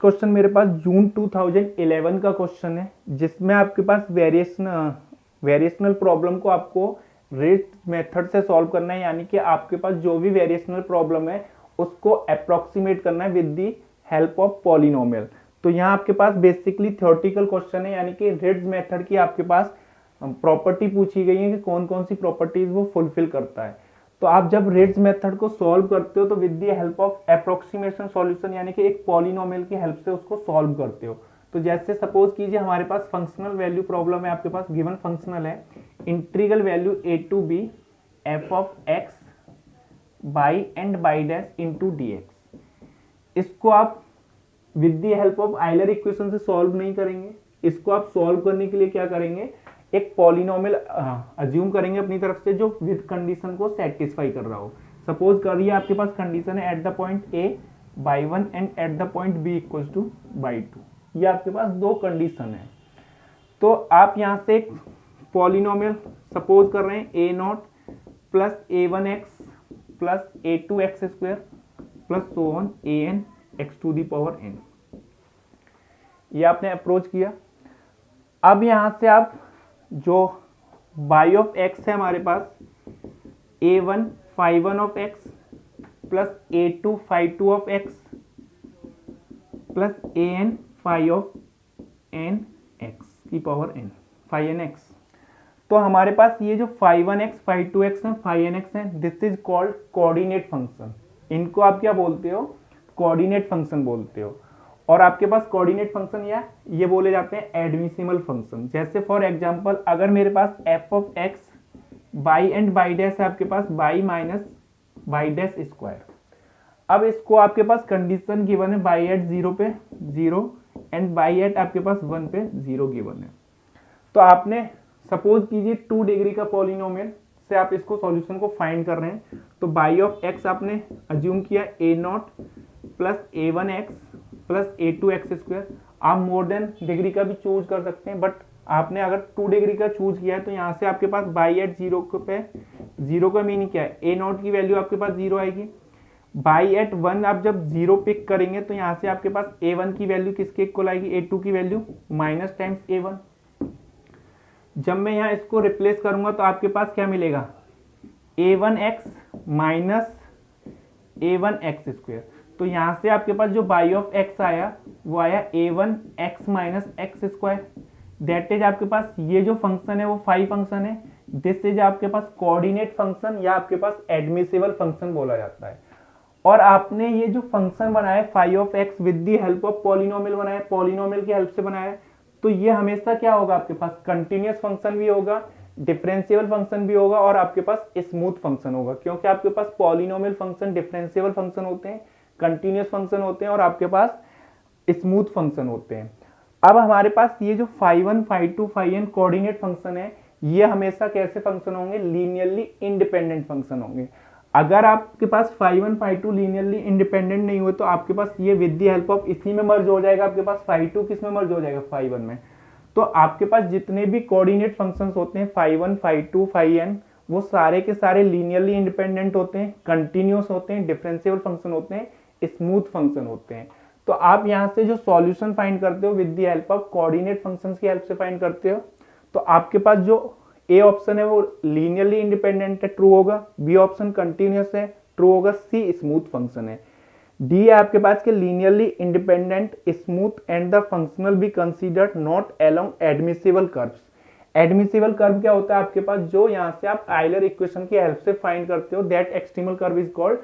Next question मेरे पास जून 2011 का question है, जिसमें आपके पास वेरिएशनल प्रॉब्लम को आपको रेट मेथड से सॉल्व करना है, यानी कि आपके पास जो भी वेरिएशनल प्रॉब्लम है उसको अप्रोक्सीमेट करना है with the help of polynomial. तो यहाँ आपके पास बेसिकली थ्योरेटिकल क्वेश्चन है, यानी कि रेट मेथड की आपके पास प्रॉपर्टी पूछी गई है कि कौन कौन सी प्रॉपर्टीज वो फुलफिल करता है। तो आप जब रेट्स मेथड को सॉल्व करते हो तो with the help of approximation solution, यानी कि एक पॉलिनोमियल की हेल्प से उसको सॉल्व करते हो। तो जैसे सपोज कीजिए हमारे पास फंक्शनल वैल्यू प्रॉब्लम है, आपके पास गिवन फंक्शनल है integral value a to b f of x y and y dash into dx। इसको आप with the help of Euler equation से सॉल्व नहीं करेंगे, इसको आप सॉल्व करने के लिए क्या करेंगे, एक पॉलिनोमियल अज्यूम करेंगे अपनी तरफ से जो विद कंडीशन को सेटिस्फाई कर रहा हो। सपोज करिए आपके पास कंडीशन है at the point a y 1 and at the point b equal to y 2। ये आपके पास दो कंडीशन है। तो आप यहां से एक पॉलिनोमियल सपोज कर रहे हैं A naught plus a1x plus a2x square plus so on an x to the power n। ये आपने अप्रोच किया। अब यहां से आप जो y ऑफ x है हमारे पास a1 phi1 of x plus a2 phi2 of x plus an phi of n x की power n phi n x। तो हमारे पास ये जो phi1x phi2x है phi n x है, this is called coordinate function. इनको आप क्या बोलते हो, कोऑर्डिनेट फंक्शन बोलते हो। और आपके पास कोऑर्डिनेट फंक्शन या ये बोले जाते हैं एडमिसिबल फंक्शन। जैसे फॉर एग्जांपल अगर मेरे पास f of x y and y dash है आपके पास y minus y dash square. अब इसको आपके पास कंडीशन गिवन है बाई एट 0 पे 0 एंड बाई एट आपके पास 1 पे 0 गिवन है। तो आपने सपोज कीजिए 2 डिग्री का पॉलिनोमियल से आप इसको सॉल्यूशन को फाइंड कर रहे हैं। तो बाई ऑफ x आपने अज्यूम किया a not plus a1x plus a2x square. आप मोर देन डिग्री का भी चूज कर सकते हैं, बट आपने अगर 2 डिग्री का चूज किया है तो यहाँ से आपके पास बाई एट 0 पे 0 का मीनिंग क्या है, a नॉट की वैल्यू आपके पास 0 आएगी। बाई एट 1 आप जब 0 पिक करेंगे तो यहाँ से आपके पास a1 की वैल्यू किसके इक्वल आएगी, a2 की वैल्यू माइनस टाइम्स a1। जब मैं यहाँ इसको रिप्लेस करूंगा तो आपके पास क्या मिलेगा, a1x माइनस a1x स्क्वायर। तो यहाँ से आपके पास जो बाई ऑफ x आया वो आया a1x minus x square. That is आपके पास ये जो फंक्शन है वो फाई फंक्शन है। दिस इज आपके पास कोऑर्डिनेट फंक्शन या आपके पास एडमिसिबल फंक्शन बोला जाता है। और आपने ये जो फंक्शन बनाया phi of x with the help of polynomial बनाया, पॉलिनोमियल की हेल्प से बनाया, तो ये हमेशा क्या होगा, आपके पास कंटिन्यूअस फंक्शन भी होगा, डिफरेंशिएबल फंक्शन भी होगा और आपके पास स्मूथ फंक्शन होगा। क्योंकि आपके पास पॉलिनोमियल फंक्शन डिफरेंशिएबल फंक्शन होते हैं, कंटिन्यूअस फंक्शन होते हैं और आपके पास स्मूथ फंक्शन होते हैं। अब हमारे पास ये जो phi1 phi2 phi n coordinate function है, ये हमेशा कैसे फंक्शन होंगे, लीनियरली इंडिपेंडेंट फंक्शन होंगे। अगर आपके पास phi1 phi2 लीनियरली इंडिपेंडेंट नहीं हुए तो आपके पास ये विद द हेल्प ऑफ इसी में मर्ज हो जाएगा, आपके पास phi2 किस में मर्ज हो जाएगा, phi1 में। तो आपके पास जितने भी कोऑर्डिनेट फंक्शंस होते हैं phi1 phi2 phi n, वो सारे के सारे लीनियरली इंडिपेंडेंट होते हैं, कंटिन्यूअस होते हैं, डिफरेंशिएबल फंक्शन होते हैं, स्मूथ फंक्शन होते हैं। तो आप यहां से जो सॉल्यूशन फाइंड करते हो with the help of coordinate functions की हेल्प से फाइंड करते हो। तो आपके पास जो ए ऑप्शन है वो लीनियरली इंडिपेंडेंट है, ट्रू होगा। बी ऑप्शन कंटिन्यूअस है, ट्रू होगा। सी स्मूथ फंक्शन है। डी है आपके पास के linearly independent smooth and the functional be considered not along admissible curves. Admissible curve क्या होता है आपके पास, जो यहाँ से आप आयलर इक्वेशन की हेल्प से फाइंड करते हो, that extremal curve is called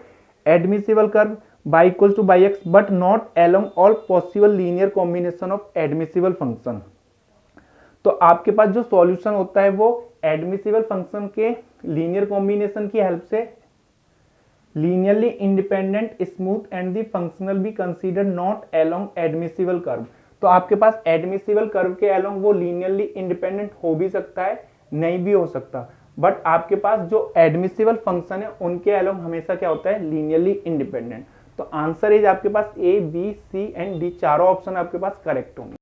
admissible curve by equals to by x but not along all possible linear combination of admissible function। तो आपके पास जो सॉल्यूशन होता है वो एडमिसिबल फंक्शन के लीनियर कॉम्बिनेशन की हेल्प से linearly independent smooth and the functional be considered not along admissible curve. तो आपके पास एडमिसिबल कर्व के अलोंग वो लीनियरली इंडिपेंडेंट हो भी सकता है, नहीं भी हो सकता, बट आपके पास जो एडमिसिबल फंक्शन है उनके अलोंग हमेशा क्या होता है, लीनियरली इंडिपेंडेंट। तो आंसर इज आपके पास A B C and D, चारों ऑप्शन आपके पास करेक्ट होंगे।